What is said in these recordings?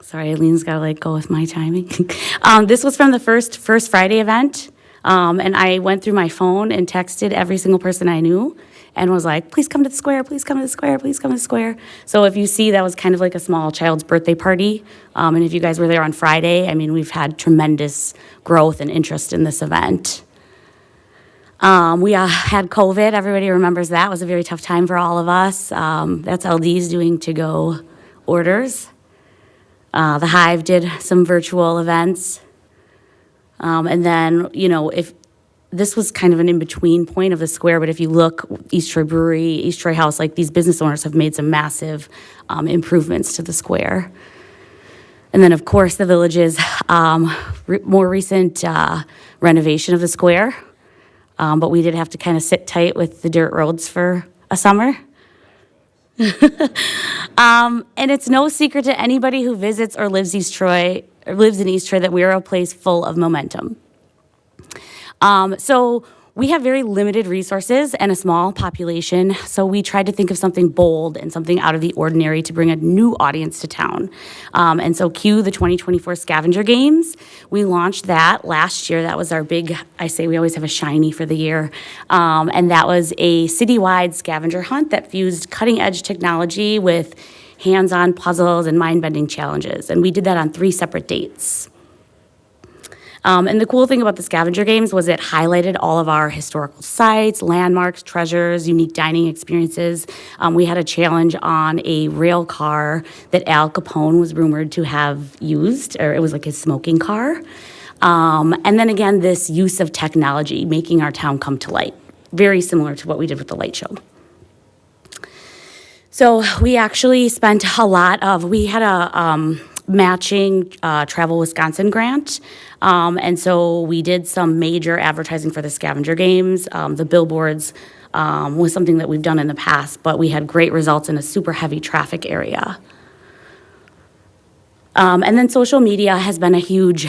Sorry, Eileen's got to like go with my timing. This was from the first Friday event, and I went through my phone and texted every single person I knew and was like, please come to the square, please come to the square, please come to the square. So if you see, that was kind of like a small child's birthday party. And if you guys were there on Friday, I mean, we've had tremendous growth and interest in this event. We had COVID. Everybody remembers that. It was a very tough time for all of us. That's LD's doing to-go orders. The Hive did some virtual events. And then, you know, if this was kind of an in-between point of the square, but if you look, East Troy Brewery, East Troy House, like these business owners have made some massive improvements to the square. And then, of course, the Village's more recent renovation of the square. But we did have to kind of sit tight with the dirt roads for a summer. And it's no secret to anybody who visits or lives in East Troy that we are a place full of momentum. So we have very limited resources and a small population, so we tried to think of something bold and something out of the ordinary to bring a new audience to town. And so cue the 2024 Scavenger Games. We launched that last year. That was our big, I say we always have a shiny for the year. And that was a citywide scavenger hunt that fused cutting-edge technology with hands-on puzzles and mind-bending challenges. And we did that on 3 separate dates. And the cool thing about the Scavenger Games was it highlighted all of our historical sites, landmarks, treasures, unique dining experiences. We had a challenge on a rail car that Al Capone was rumored to have used, or it was like his smoking car. And then again, this use of technology, making our town come to light, very similar to what we did with the light show. So we actually spent we had a matching Travel Wisconsin grant. And so we did some major advertising for the Scavenger Games. The billboards was something that we've done in the past, but we had great results in a super heavy traffic area. And then social media has been a huge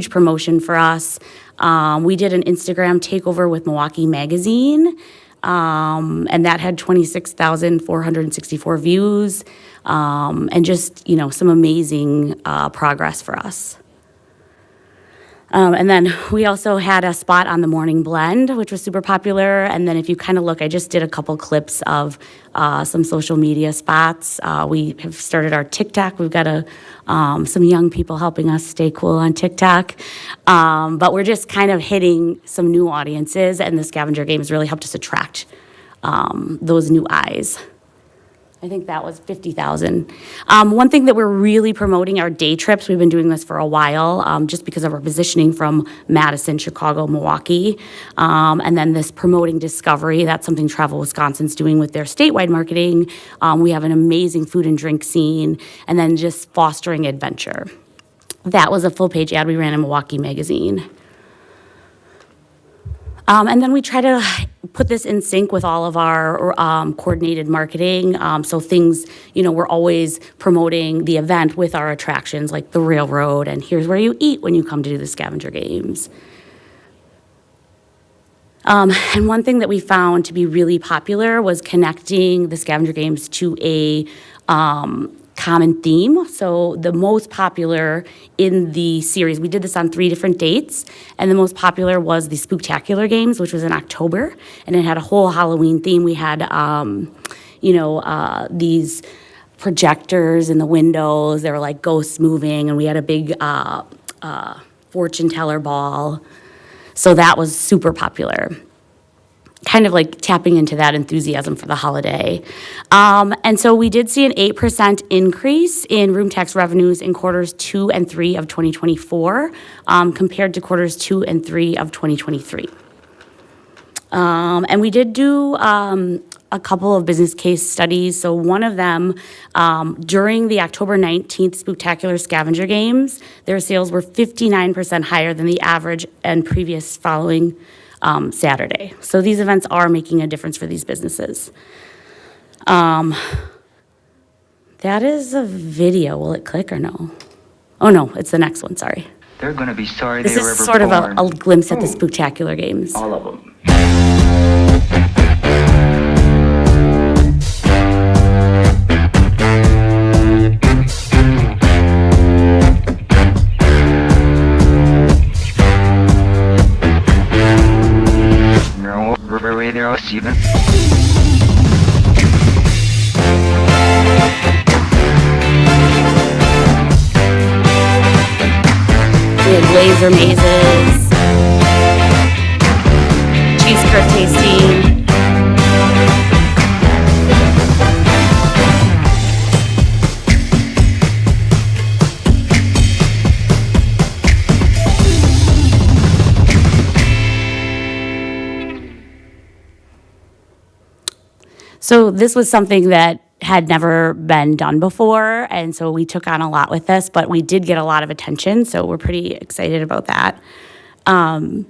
promotion for us. We did an Instagram takeover with Milwaukee Magazine, and that had 26,464 views, and just, you know, some amazing progress for us. And then we also had a spot on the Morning Blend, which was super popular. And then if you kind of look, I just did a couple clips of some social media spots. We have started our TikTok. We've got some young people helping us stay cool on TikTok. But we're just kind of hitting some new audiences, and the Scavenger Games really helped us attract those new eyes. I think that was 50,000. One thing that we're really promoting are day trips. We've been doing this for a while, just because of our positioning from Madison, Chicago, Milwaukee. And then this promoting discovery, that's something Travel Wisconsin's doing with their statewide marketing. We have an amazing food and drink scene, and then just fostering adventure. That was a full-page ad we ran in Milwaukee Magazine. And then we try to put this in sync with all of our coordinated marketing. So things, you know, we're always promoting the event with our attractions, like the railroad, and here's where you eat when you come to do the Scavenger Games. And one thing that we found to be really popular was connecting the Scavenger Games to a common theme. So the most popular in the series, we did this on 3 different dates, and the most popular was the Spooktacular Games, which was in October, and it had a whole Halloween theme. We had, these projectors in the windows. They were like ghosts moving, and we had a big fortune teller ball. So that was super popular. Kind of like tapping into that enthusiasm for the holiday. And so we did see an 8% increase in room tax revenues in quarters 2 and 3 of 2024 compared to quarters 2 and 3 of 2023. And we did do a couple of business case studies. So one of them, during the October 19th Spooktacular Scavenger Games, their sales were 59% higher than the average and previous following Saturday. So these events are making a difference for these businesses. That is a video. Will it click or no? Oh no, it's the next one, sorry. They're going to be sorry this they were is ever sort born. of a glimpse at the Spooktacular Games. All of them. Hey there, Steven. We had laser mazes, cheese curd tasting. So this was something that had never been done before, and so we took on a lot with this, but we did get a lot of attention, so we're pretty excited about that. And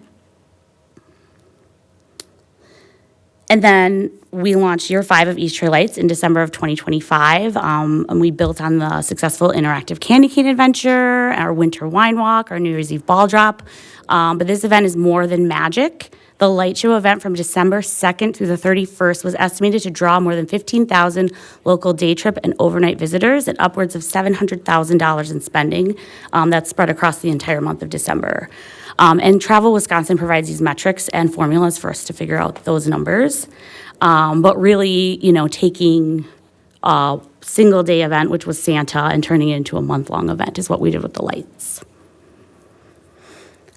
then we launched year 5 of East Troy Lights in December of 2025, and we built on the successful interactive candy cane adventure, our winter wine walk, our New Year's Eve ball drop. But this event is more than magic. The light show event from December 2nd through the 31st was estimated to draw more than 15,000 local day trip and overnight visitors and upwards of $700,000 in spending. That's spread across the entire month of December. And Travel Wisconsin provides these metrics and formulas for us to figure out those numbers. But really, taking a single day event, which was Santa, and turning it into a month-long event is what we did with the lights.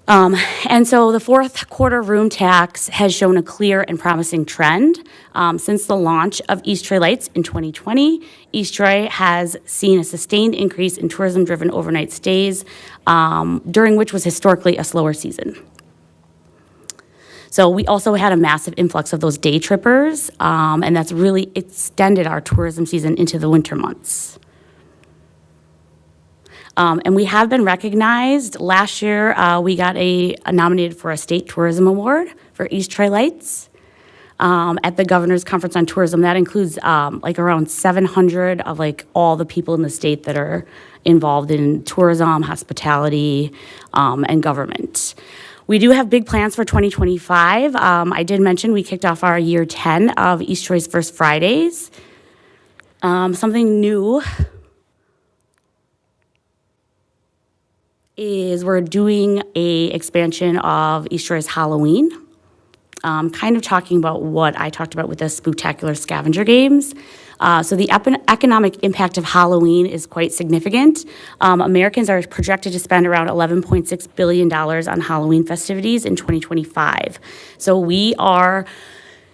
And so the fourth quarter room tax has shown a clear and promising trend. Since the launch of East Troy Lights in 2020, East Troy has seen a sustained increase in tourism-driven overnight stays, during which was historically a slower season. So we also had a massive influx of those day trippers, and that's really extended our tourism season into the winter months. And we have been recognized. Last year, we got nominated for a state tourism award for East Troy Lights at the Governor's Conference on Tourism. That includes around 700 of all the people in the state that are involved in tourism, hospitality, and government. We do have big plans for 2025. I did mention we kicked off our year 10 of East Troy's First Fridays. Something new is we're doing a expansion of East Troy's Halloween, kind of talking about what I talked about with the Spooktacular Scavenger Games. So the economic impact of Halloween is quite significant. Americans are projected to spend around $11.6 billion on Halloween festivities in 2025. So we are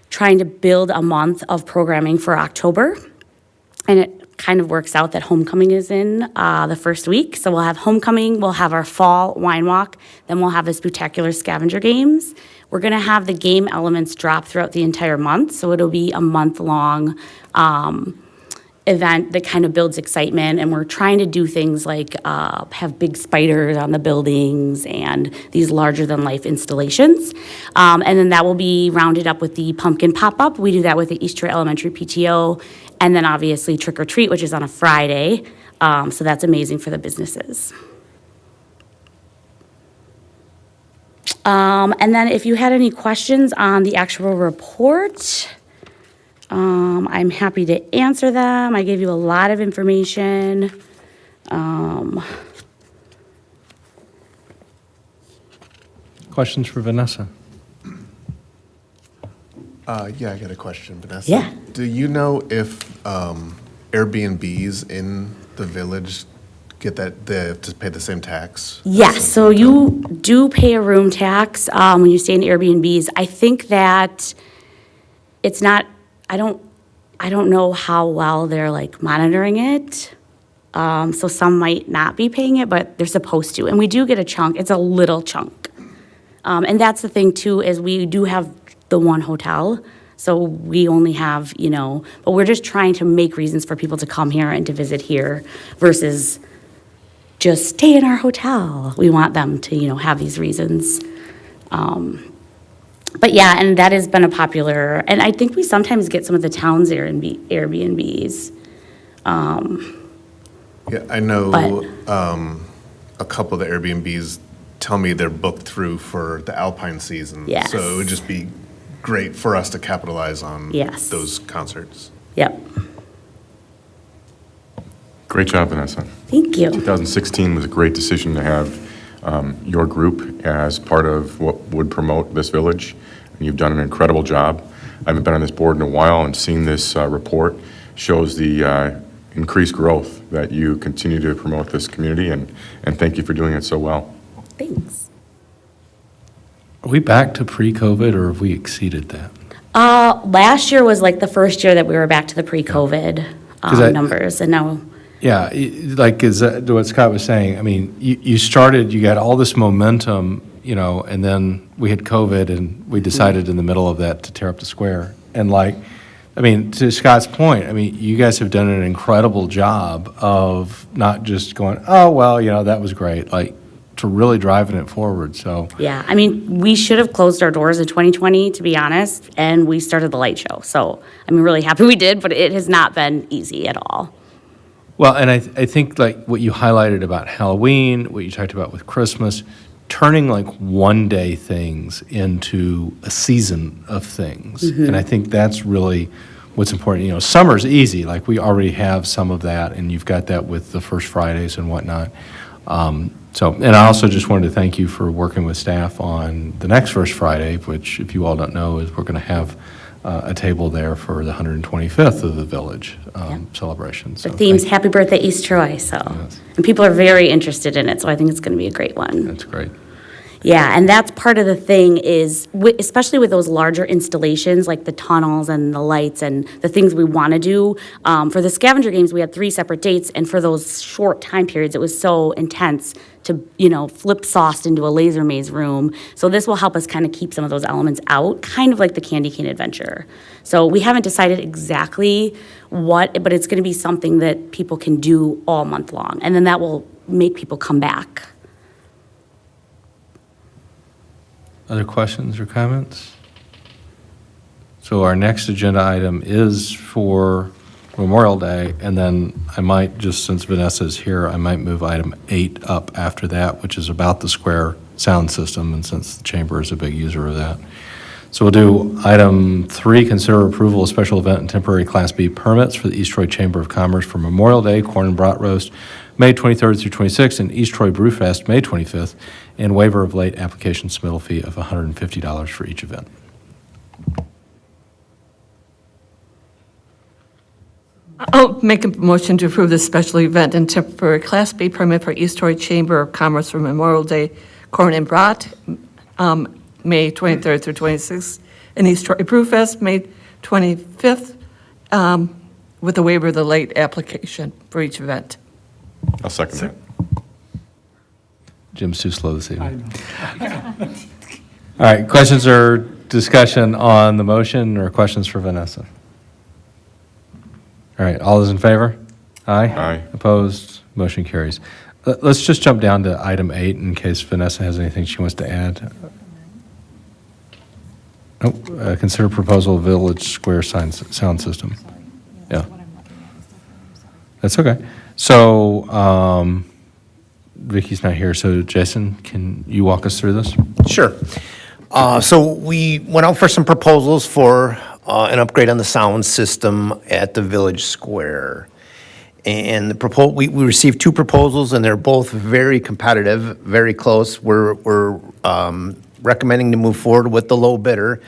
trying to build a month of programming for October, and it kind of works out that homecoming is in the first week. So we'll have homecoming, we'll have our fall wine walk, then we'll have the Spooktacular Scavenger Games. We're gonna have the game elements drop throughout the entire month, so it'll be a month-long event that kind of builds excitement, and we're trying to do things like have big spiders on the buildings and these larger-than-life installations. And then that will be rounded up with the pumpkin pop-up. We do that with the East Troy Elementary PTO, and then obviously Trick or Treat, which is on a Friday, so that's amazing for the businesses. And then if you had any questions on the actual report, I'm happy to answer them. I gave you a lot of information. Questions for Vanessa? Yeah, I got a question, Vanessa. Yeah. Do you know if Airbnbs in the village get that, they have to pay the same tax? Yes, so you do pay a room tax when you stay in Airbnbs. I think that it's not, I don't know how well they're monitoring it. So some might not be paying it, but they're supposed to. And we do get a chunk, it's a little chunk. And that's the thing too, is we do have the one hotel. So we only have, but we're just trying to make reasons for people to come here and to visit here versus just stay in our hotel. We want them to, have these reasons. But yeah, and that has been a popular, and I think we sometimes get some of the town's Airbnbs. Yeah, I know But- a couple of the Airbnbs tell me they're booked through for the Alpine season. Yes. So it would just be great for us to capitalize on Yes. those concerts. Yep, Great job, Vanessa. thank you. 2016 was a great decision to have your group as part of what would promote this village. And you've done an incredible job. I haven't been on this board in a while, and seeing this report shows the increased growth that you continue to promote this community, and thank you for doing it so well. Thanks. Are we back to pre-COVID, or have we exceeded that? Last year was like the first year that we were back to the pre-COVID 'Cause I- numbers, and now, Yeah, like, is that what Scott was saying? I mean, you started, you got all this momentum, and then we had COVID, and we decided in the middle of that to tear up the square. And like, I mean, to Scott's point, I mean, you guys have done an incredible job of not just going, oh, well, that was great, like, to really driving it forward, so. yeah. I mean, we should have closed our doors in 2020, to be honest, and we started the light show. So I'm really happy we did, but it has not been easy at all. Well, and I think like what you highlighted about Halloween, what you talked about with Christmas, turning like one-day things into a season of things. And I think that's really what's important. Summer's easy, like we already have some of that, and you've got that with the First Fridays and whatnot. And I also just wanted to thank you for working with staff on the next First Friday, which, if you all don't know, is we're going to have a table there for the 125th of the village celebration. The So theme's thank- Happy Birthday East Troy, so, and people are very interested in it, so I think it's going to be a great one. That's great. Yeah, and that's part of the thing is, especially with those larger installations, like the tunnels and the lights and the things we want to do. For the scavenger games, we had 3 separate dates, and for those short time periods, it was so intense to, flip sauced into a laser maze room. So this will help us kind of keep some of those elements out, kind of like the Candy Cane Adventure. So we haven't decided exactly what, but it's going to be something that people can do all month long, and then that will make people come back. Other questions or comments? So our next agenda item is for Memorial Day, and then I might, just since Vanessa's here, I might move item 8 up after that, which is about the square sound system, and since the chamber is a big user of that. So we'll do item 3, consider approval of special event and temporary Class B permits for the East Troy Chamber of Commerce for Memorial Day, Corn and Brat Roast, May 23rd through 26th, and East Troy Brewfest, May 25th, and waiver of late application submittal fee of $150 for each event. I'll make a motion to approve the special event and temporary Class B permit for East Troy Chamber of Commerce for Memorial Day, Corn and Brat, May 23rd through 26th, and East Troy Brewfest, May 25th, with a waiver of the late application for each event. I'll second that. Jim's too slow this evening. All right, questions or discussion on the motion, or questions for Vanessa? All right, all those in favor? Aye? Aye. Opposed? Motion carries. Let's just jump down to item 8 in case Vanessa has anything she wants to add. Oh, consider proposal of Village Square sound system. Yeah. That's okay. So, Vicky's not here, so Jason, can you walk us through this? Sure. So we went out for some proposals for an upgrade on the sound system at the Village Square. And we received 2 proposals, and they're both very competitive, very close. We're recommending to move forward with the low bidder,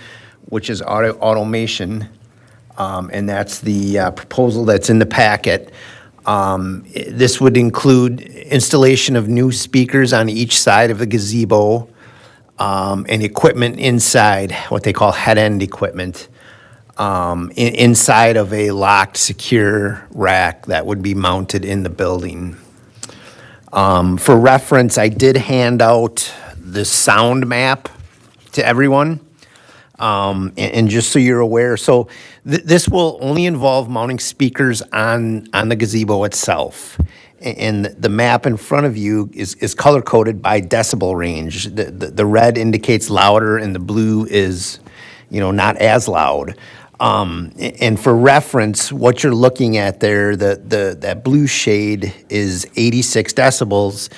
which is Automation, and that's the proposal that's in the packet. This would include installation of new speakers on each side of the gazebo, and equipment inside, what they call head-end equipment, inside of a locked, secure rack that would be mounted in the building. For reference, I did hand out the sound map to everyone. And just so you're aware, so this will only involve mounting speakers on the gazebo itself. And the map in front of you is color-coded by decibel range. The red indicates louder, and the blue is, not as loud. And for reference, what you're looking at there, that blue shade is 86 decibels,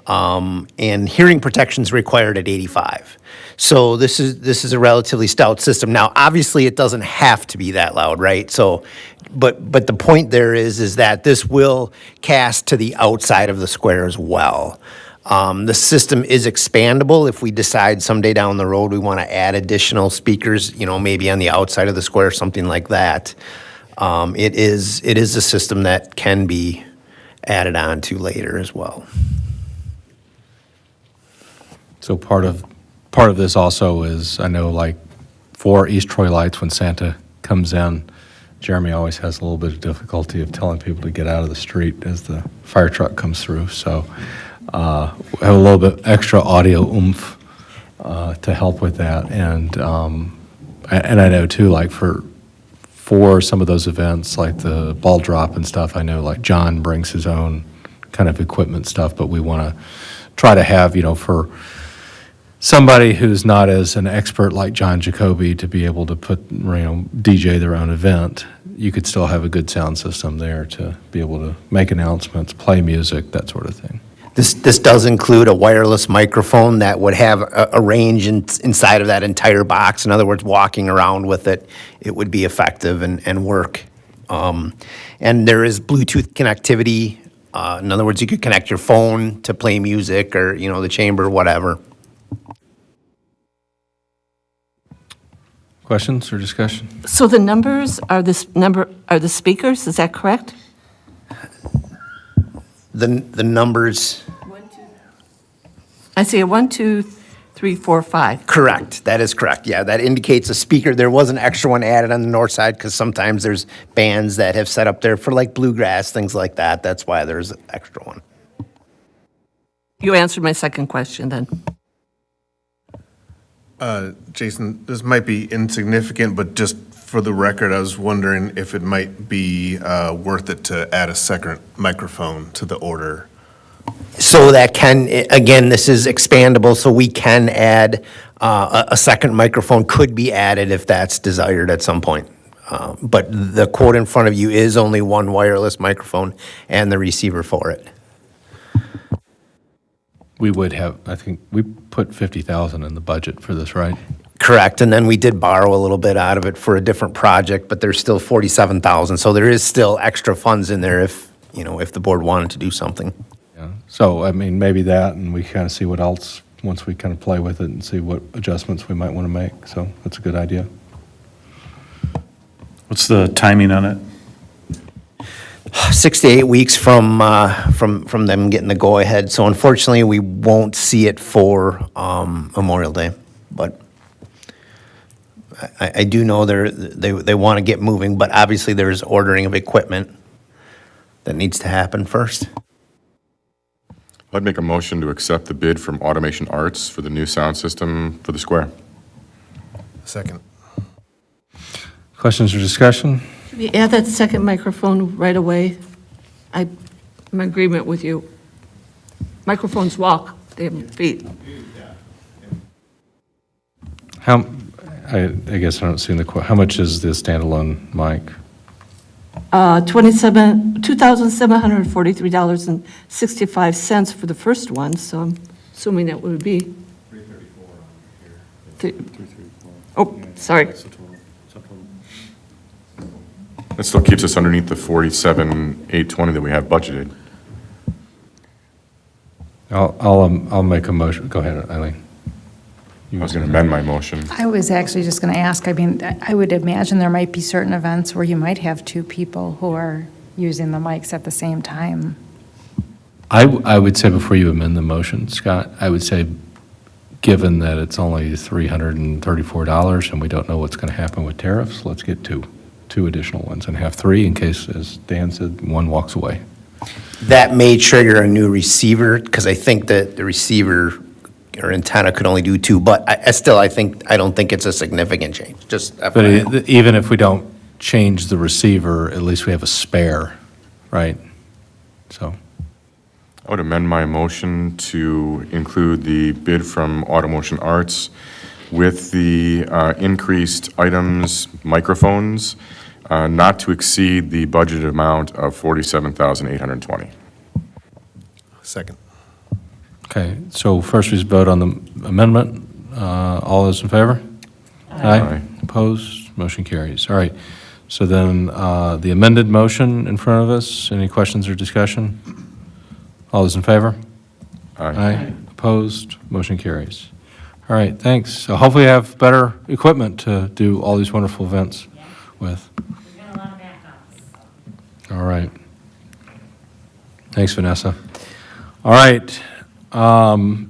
and hearing protection is required at 85. So this is a relatively stout system. Now, obviously, it doesn't have to be that loud, right? So, but the point there is that this will cast to the outside of the square as well. The system is expandable if we decide someday down the road we want to add additional speakers, maybe on the outside of the square, something like that. It is a system that can be added on to later as well. So part of this also is, I know, like, for East Troy Lights, when Santa comes in, Jeremy always has a little bit of difficulty of telling people to get out of the street as the fire truck comes through. So we have a little bit extra audio oomph to help with that. And I know too, like for some of those events, like the ball drop and stuff, I know like John brings his own kind of equipment stuff, but we want to try to have, for somebody who's not as an expert like John Jacoby to be able to DJ their own event, you could still have a good sound system there to be able to make announcements, play music, that sort of thing. This does include a wireless microphone that would have a range inside of that entire box. In other words, walking around with it, it would be effective and work. And there is Bluetooth connectivity. In other words, you could connect your phone to play music or, the chamber, whatever. Questions or discussion? So the numbers are the speakers, is that correct? The numbers, I see a 1, 2, 3, 4, 5. correct. That is correct. Yeah, that indicates a speaker. There was an extra one added on the north side because sometimes there's bands that have set up there for like bluegrass, things like that. That's why there's an extra one. You answered my second question then. Jason, this might be insignificant, but just for the record, I was wondering if it might be worth it to add a second microphone to the order. So that can, again, this is expandable, so we can add, a second microphone could be added if that's desired at some point. But the quote in front of you is only one wireless microphone and the receiver for it. We would have, I think, we put 50,000 in the budget for this, right? Correct, and then we did borrow a little bit out of it for a different project, but there's still 47,000, so there is still extra funds in there if the board wanted to do something. Yeah. So, I mean, maybe that, and we kind of see what else, once we kind of play with it and see what adjustments we might want to make. So that's a good idea. What's the timing on it? 6 to 8 weeks from them getting the go-ahead. So unfortunately, we won't see it for Memorial Day. But I do know they want to get moving, but obviously there's ordering of equipment that needs to happen first. I'd make a motion to accept the bid from Automation Arts for the new sound system for the square. Second. Questions or discussion? Should we add that second microphone right away? I'm in agreement with you. Microphones walk, they have feet. How, I guess I don't see in the quote, how much is the standalone mic? $2,743.65 for the first one, so I'm assuming that would be. 334 on here. Oh, sorry. That still keeps us underneath the 47,820 that we have budgeted. I'll make a motion. Go ahead, Eileen. I was going to amend my motion. I was actually just going to ask, I mean, I would imagine there might be certain events where you might have two people who are using the mics at the same time. I would say before you amend the motion, Scott, I would say, given that it's only $334 and we don't know what's going to happen with tariffs, let's get two additional ones and have three in case, as Dan said, one walks away. That may trigger a new receiver, because I think that the receiver or antenna could only do two, but I don't think it's a significant change, just But FYI. even if we don't change the receiver, at least we have a spare, right? So, I would amend my motion to include the bid from Automotion Arts with the increased items, microphones, not to exceed the budgeted amount of $47,820. Second. okay, so first we just vote on the amendment. All those in favor? Aye. Opposed? Motion carries. All right, so then the amended motion in front of us, any questions or discussion? All those in favor? Aye. Opposed? Motion carries. All right, thanks. So hopefully you have better equipment to do all these wonderful events with. All right. Thanks, Vanessa. All right. On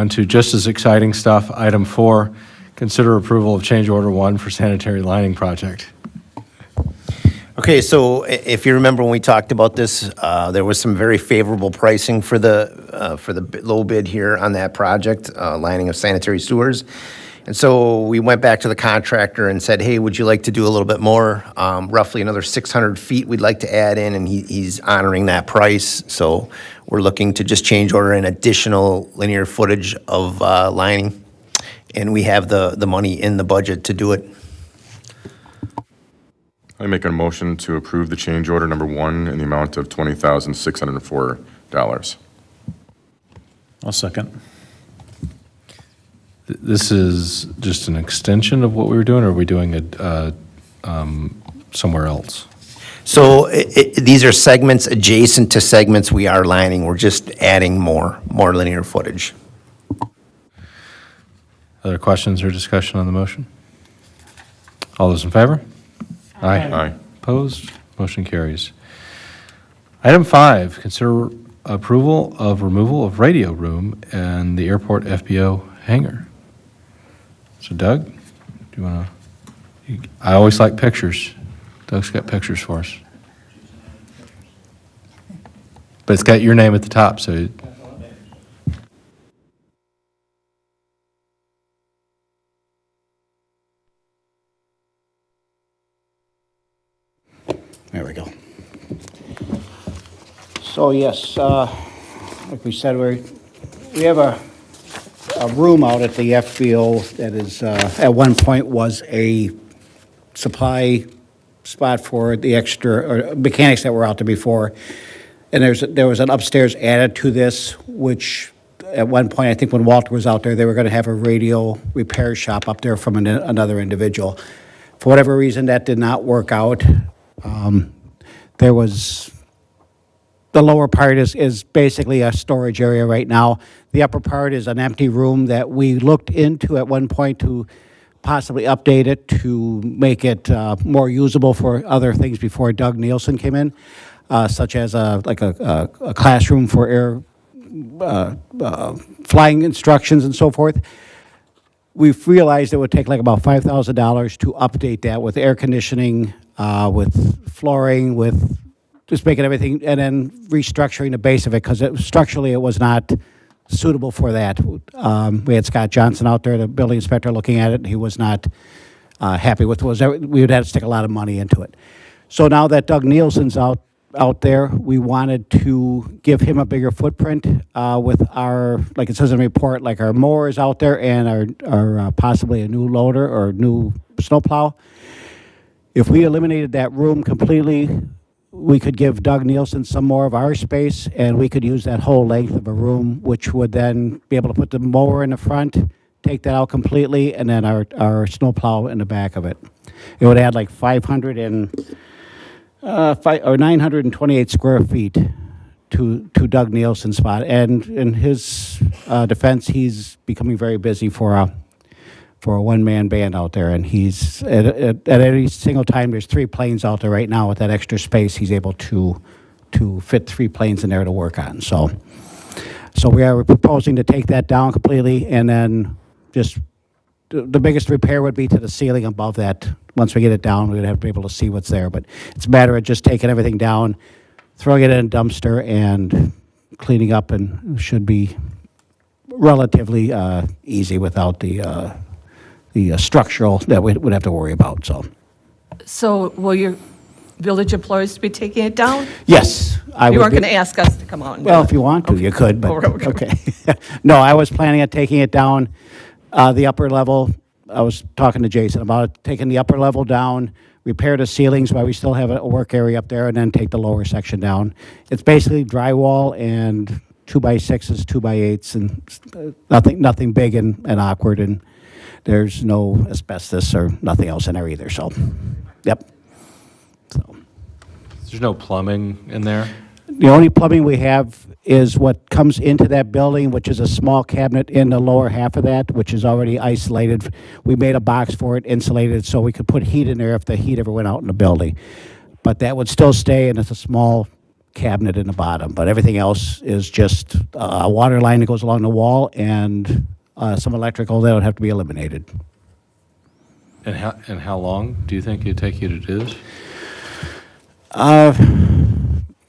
to just as exciting stuff. Item 4, consider approval of change order 1 for sanitary lining project. Okay, so if you remember when we talked about this, there was some very favorable pricing for the low bid here on that project, lining of sanitary sewers. And so we went back to the contractor and said, hey, would you like to do a little bit more? Roughly another 600 feet we'd like to add in, and he's honoring that price. So we're looking to just change order an additional linear footage of lining. And we have the money in the budget to do it. I make a motion to approve the change order number 1 in the amount of $20,604. I'll second. This is just an extension of what we were doing, or are we doing it somewhere else? So these are segments adjacent to segments we are lining. We're just adding more linear footage. Other questions or discussion on the motion? All those in favor? Aye. Opposed? Motion carries. Item 5, consider approval of removal of radio room in the airport FBO hangar. So Doug, do you want to, I always like pictures. Doug's got pictures for us. But it's got your name at the top, so. There we go. So yes, like we said, we have a room out at the FBO that is, at one point was a supply spot for the extra, or mechanics that were out there before. And there was an upstairs added to this, which at one point, I think when Walter was out there, they were going to have a radio repair shop up there from another individual. For whatever reason, that did not work out. There was, the lower part is basically a storage area right now. The upper part is an empty room that we looked into at one point to possibly update it to make it more usable for other things before Doug Nielsen came in, such as a classroom for air flying instructions and so forth. We've realized it would take like about $5,000 to update that with air conditioning, with flooring, with just making everything, and then restructuring the base of it, because structurally it was not suitable for that. We had Scott Johnson out there, the building inspector, looking at it, and he was not happy with it. We would have to stick a lot of money into it. So now that Doug Nielsen's out there, we wanted to give him a bigger footprint with our, like it says in the report, like our mowers out there and our possibly a new loader or new snowplow. If we eliminated that room completely, we could give Doug Nielsen some more of our space, and we could use that whole length of a room, which would then be able to put the mower in the front, take that out completely, and then our snowplow in the back of it. It would add like 928 square feet to Doug Nielsen's spot. And in his defense, he's becoming very busy for a one-man band out there, and he's at any single time, there's 3 planes out there right now. With that extra space, he's able to fit 3 planes in there to work on. So we are proposing to take that down completely, and then just the biggest repair would be to the ceiling above that. Once we get it down, we'd have to be able to see what's there. But it's a matter of just taking everything down, throwing it in a dumpster, and cleaning up, and should be relatively easy without the structural that we would have to worry about. So will your village employees be taking it down? Yes, I would. You weren't be- going to ask us to come out and do Well, it. if you want to, you could, but, Okay. okay. No, I was planning on taking it down, the upper level. I was talking to Jason about taking the upper level down, repair the ceilings while we still have a work area up there, and then take the lower section down. It's basically drywall and 2x6s, 2x8s, and nothing big and awkward, and there's no asbestos or nothing else in there either, so, yep. So. There's no plumbing in there? The only plumbing we have is what comes into that building, which is a small cabinet in the lower half of that, which is already isolated. We made a box for it, insulated, so we could put heat in there if the heat ever went out in the building. But that would still stay, and it's a small cabinet in the bottom. But everything else is just a water line that goes along the wall and some electrical that would have to be eliminated. And how long do you think it'd take you to do this?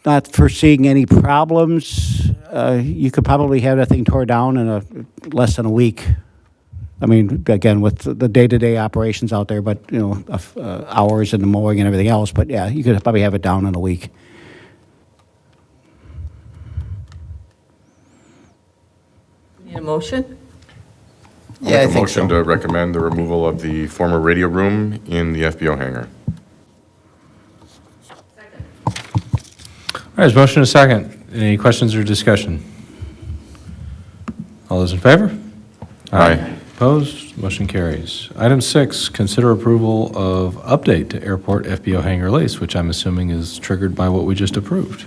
Not foreseeing any problems. You could probably have that thing tore down in less than a week. I mean, again, with the day-to-day operations out there, but, you know, hours and the mowing and everything else. But yeah, you could probably have it down in a week. Need a motion? Yeah, I Make a think motion so. to recommend the removal of the former radio room in the FBO hangar. All right, there's a motion and a second. Any questions or discussion? All those in favor? Aye. Opposed? Motion carries. Item 6, consider approval of update to airport FBO hangar lease, which I'm assuming is triggered by what we just approved.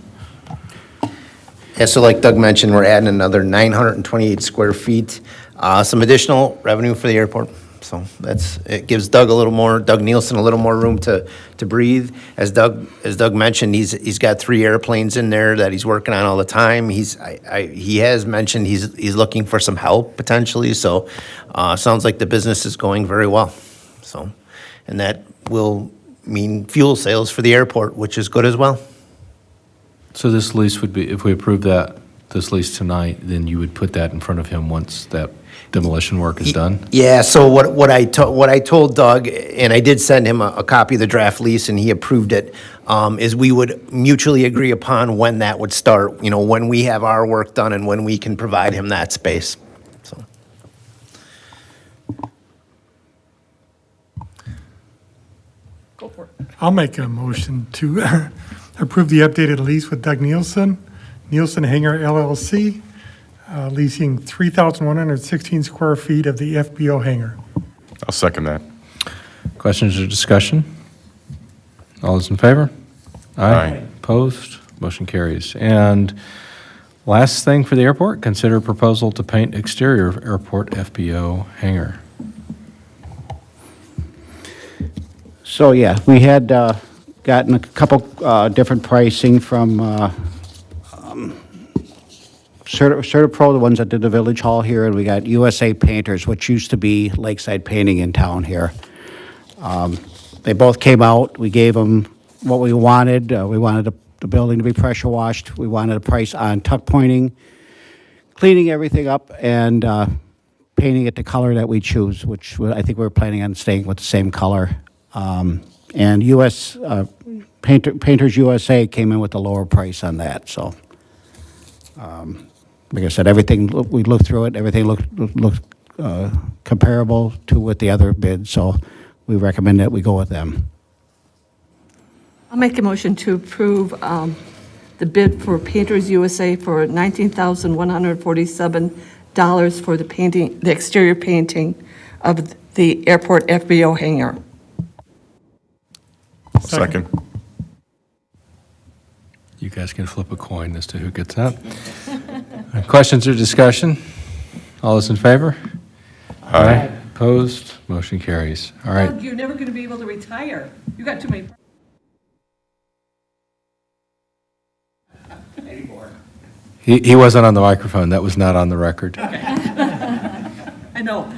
Yeah, so like Doug mentioned, we're adding another 928 square feet, some additional revenue for the airport. So it gives Doug Nielsen a little more room to breathe. As Doug mentioned, he's got 3 airplanes in there that he's working on all the time. He has mentioned he's looking for some help potentially. So sounds like the business is going very well. So, and that will mean fuel sales for the airport, which is good as well. So this lease would be, if we approve this lease tonight, then you would put that in front of him once that demolition work is done? Yeah, so what I told Doug, and I did send him a copy of the draft lease, and he approved it, is we would mutually agree upon when that would start, you know, when we have our work done and when we can provide him that space, so. Go for it. I'll make a motion to approve the updated lease with Doug Nielsen, Nielsen Hangar LLC, leasing 3,116 square feet of the FBO hangar. I'll second that. Questions or discussion? All those in favor? Aye. Opposed? Motion carries. And last thing for the airport, consider proposal to paint exterior of airport FBO hangar. So, yeah, we had gotten a couple different pricing from CertaPro, the ones that did the Village Hall here, and we got USA Painters, which used to be Lakeside Painting in town here. They both came out. We gave them what we wanted. We wanted the building to be pressure washed. We wanted a price on tuck pointing, cleaning everything up, and painting it the color that we choose, which I think we were planning on staying with the same color. And Painters USA came in with a lower price on that, so. Like I said, everything, we looked through it, everything looked comparable to with the other bids, so we recommend that we go with them. I'll make a motion to approve the bid for Painters USA for $19,147 for the exterior painting of the airport FBO hangar. Second. You guys can flip a coin as to who gets that. Questions or discussion? All those in favor? Aye. Opposed? Motion carries. All right. Doug, you're never going to be able to retire. You got too many. He wasn't on the microphone. That was not on the record. I know.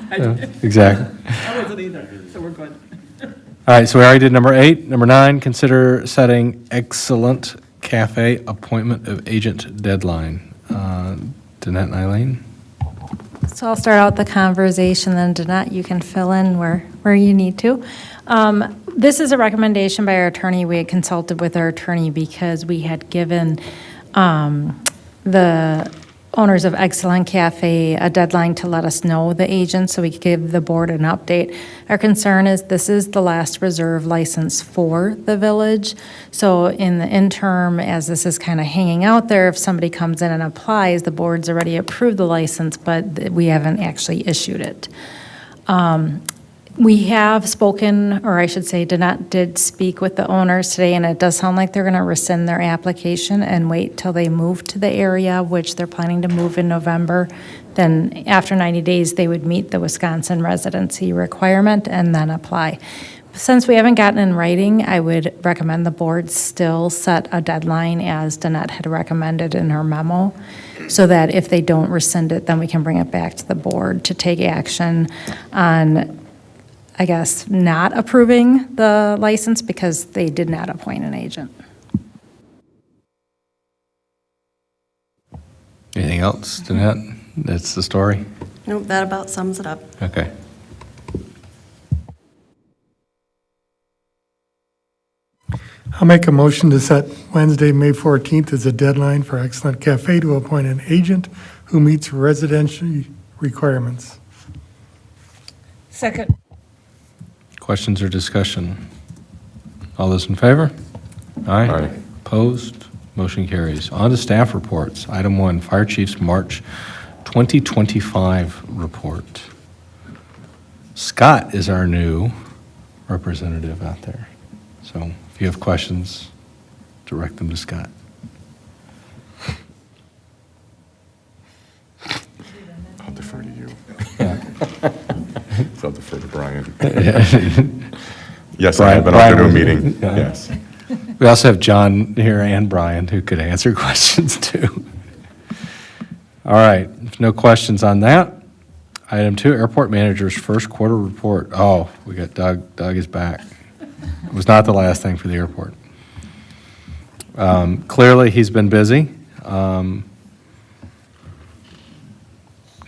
Exactly. I wasn't either, so we're good. All right, so we already did number 8. Number 9, consider setting Excellent Cafe appointment of agent deadline. Danette and Eileen? So I'll start out the conversation, then Danette, you can fill in where you need to. This is a recommendation by our attorney. We had consulted with our attorney because we had given the owners of Excellent Cafe a deadline to let us know the agent so we could give the board an update. Our concern is this is the last reserve license for the village. So in the interim, as this is kind of hanging out there, if somebody comes in and applies, the board's already approved the license, but we haven't actually issued it. We have spoken, or I should say, did speak with the owners today, and it does sound like they're going to rescind their application and wait till they move to the area, which they're planning to move in November. Then after 90 days, they would meet the Wisconsin residency requirement and then apply. Since we haven't gotten in writing, I would recommend the board still set a deadline as Danette had recommended in her memo, so that if they don't rescind it, then we can bring it back to the board to take action on, I guess, not approving the license because they did not appoint an agent. Anything else, Danette? That's the story? Nope, that about sums it up. Okay. I'll make a motion to set Wednesday, May 14th as a deadline for Excellent Cafe to appoint an agent who meets residential requirements. Second. Questions or discussion? All those in favor? Aye. Opposed? Motion carries. On to staff reports. Item 1, Fire Chief's March 2025 report. Scott is our new representative out there. So if you have questions, direct them to Scott. I'll defer to you. I'll defer to Brian. Yes, I have been out there to a meeting, Yeah. yes. We also have John here and Brian who could answer questions too. All right, if no questions on that. Item 2, Airport Manager's first quarter report. Oh, we got Doug. Doug is back. It was not the last thing for the airport. Clearly, he's been busy.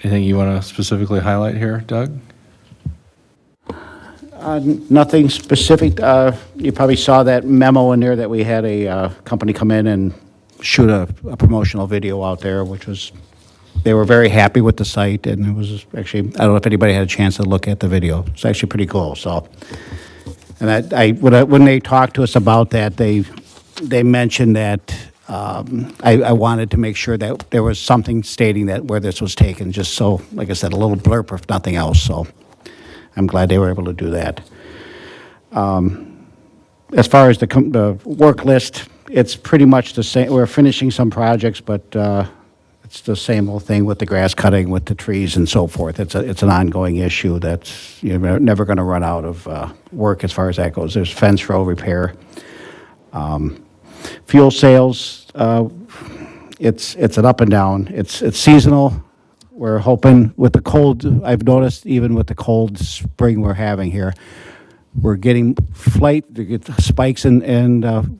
Anything you want to specifically highlight here, Doug? Nothing specific. You probably saw that memo in there that we had a company come in and shoot a promotional video out there, which was, they were very happy with the site, and it was actually, I don't know if anybody had a chance to look at the video. It's actually pretty cool, so. And when they talked to us about that, they mentioned that I wanted to make sure that there was something stating that where this was taken, just so, like I said, a little blurb if nothing else, so I'm glad they were able to do that. As far as the work list, it's pretty much the same. We're finishing some projects, but it's the same old thing with the grass cutting, with the trees and so forth. It's an ongoing issue that's, you're never going to run out of work as far as that goes. There's fence row repair. Fuel sales, it's an up and down. It's seasonal. We're hoping with the cold, I've noticed even with the cold spring we're having here, we're getting spikes in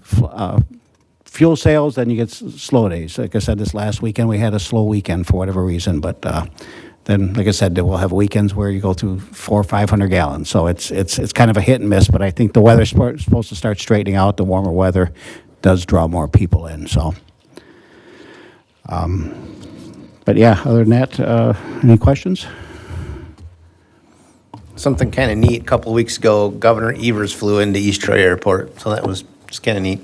fuel sales, then you get slow days. Like I said, this last weekend, we had a slow weekend for whatever reason, but then, like I said, we'll have weekends where you go through 400 or 500 gallons. So it's kind of a hit and miss, but I think the weather's supposed to start straightening out. The warmer weather does draw more people in, so. But yeah, other than that, any questions? Something kind of neat, a couple of weeks ago, Governor Evers flew into East Troy Airport, so that was just kind of neat.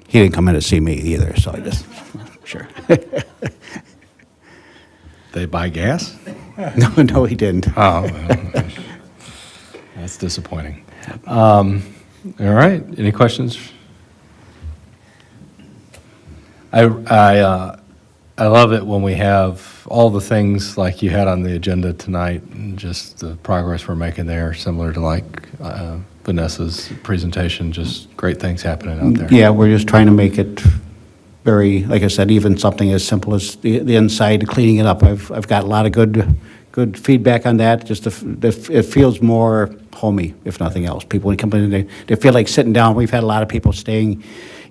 He didn't come in to see me either, so I just, sure. They buy gas? No, he didn't. Oh, well, that's disappointing. All right, any questions? I love it when we have all the things like you had on the agenda tonight, and just the progress we're making there, similar to like Vanessa's presentation, just great things happening out there. Yeah, we're just trying to make it very, like I said, even something as simple as the inside, cleaning it up. I've got a lot of good feedback on that. Just it feels more homey, if nothing else. People, when come in, they feel like sitting down. We've had a lot of people staying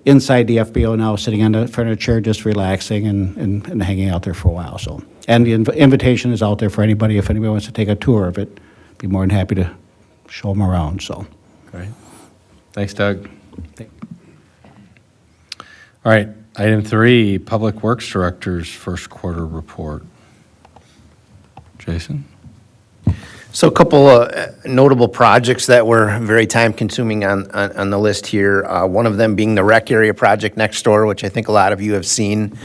inside the FBO now, sitting on the front of the chair, just relaxing and hanging out there for a while. So, and the invitation is out there for anybody. If anybody wants to take a tour of it, be more than happy to show them around. So, Great. Thanks, Doug. All right, item 3, Public Works Director's first quarter report. Jason? So a couple of notable projects that were very time-consuming on the list here. One of them being the rec area project next door, which I think a lot of you have seen.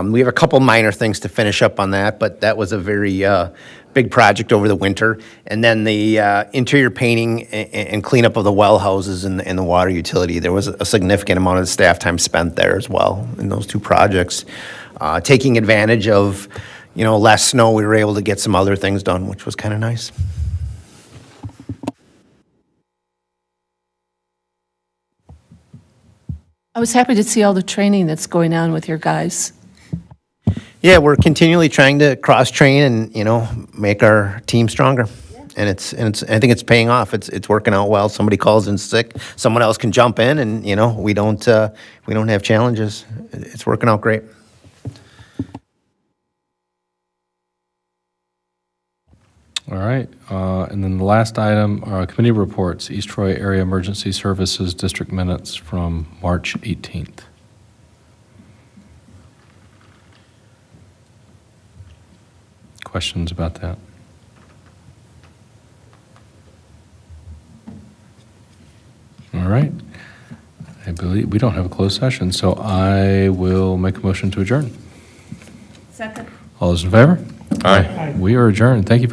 We have a couple minor things to finish up on that, but that was a very big project over the winter. And then the interior painting and cleanup of the well houses and the water utility. There was a significant amount of staff time spent there as well in those two projects. Taking advantage of less snow, we were able to get some other things done, which was kind of nice. I was happy to see all the training that's going on with your guys. Yeah, we're continually trying to cross-train and, make our team stronger. And I think it's paying off. It's working out well. Somebody calls in sick, someone else can jump in and, we don't have challenges. It's working out great. All right, and then the last item, committee reports, East Troy Area Emergency Services District Minutes from March 18th. Questions about that? All right. I believe we don't have a closed session, so I will make a motion to adjourn. Second. All those in favor? Aye. We are adjourned. Thank you.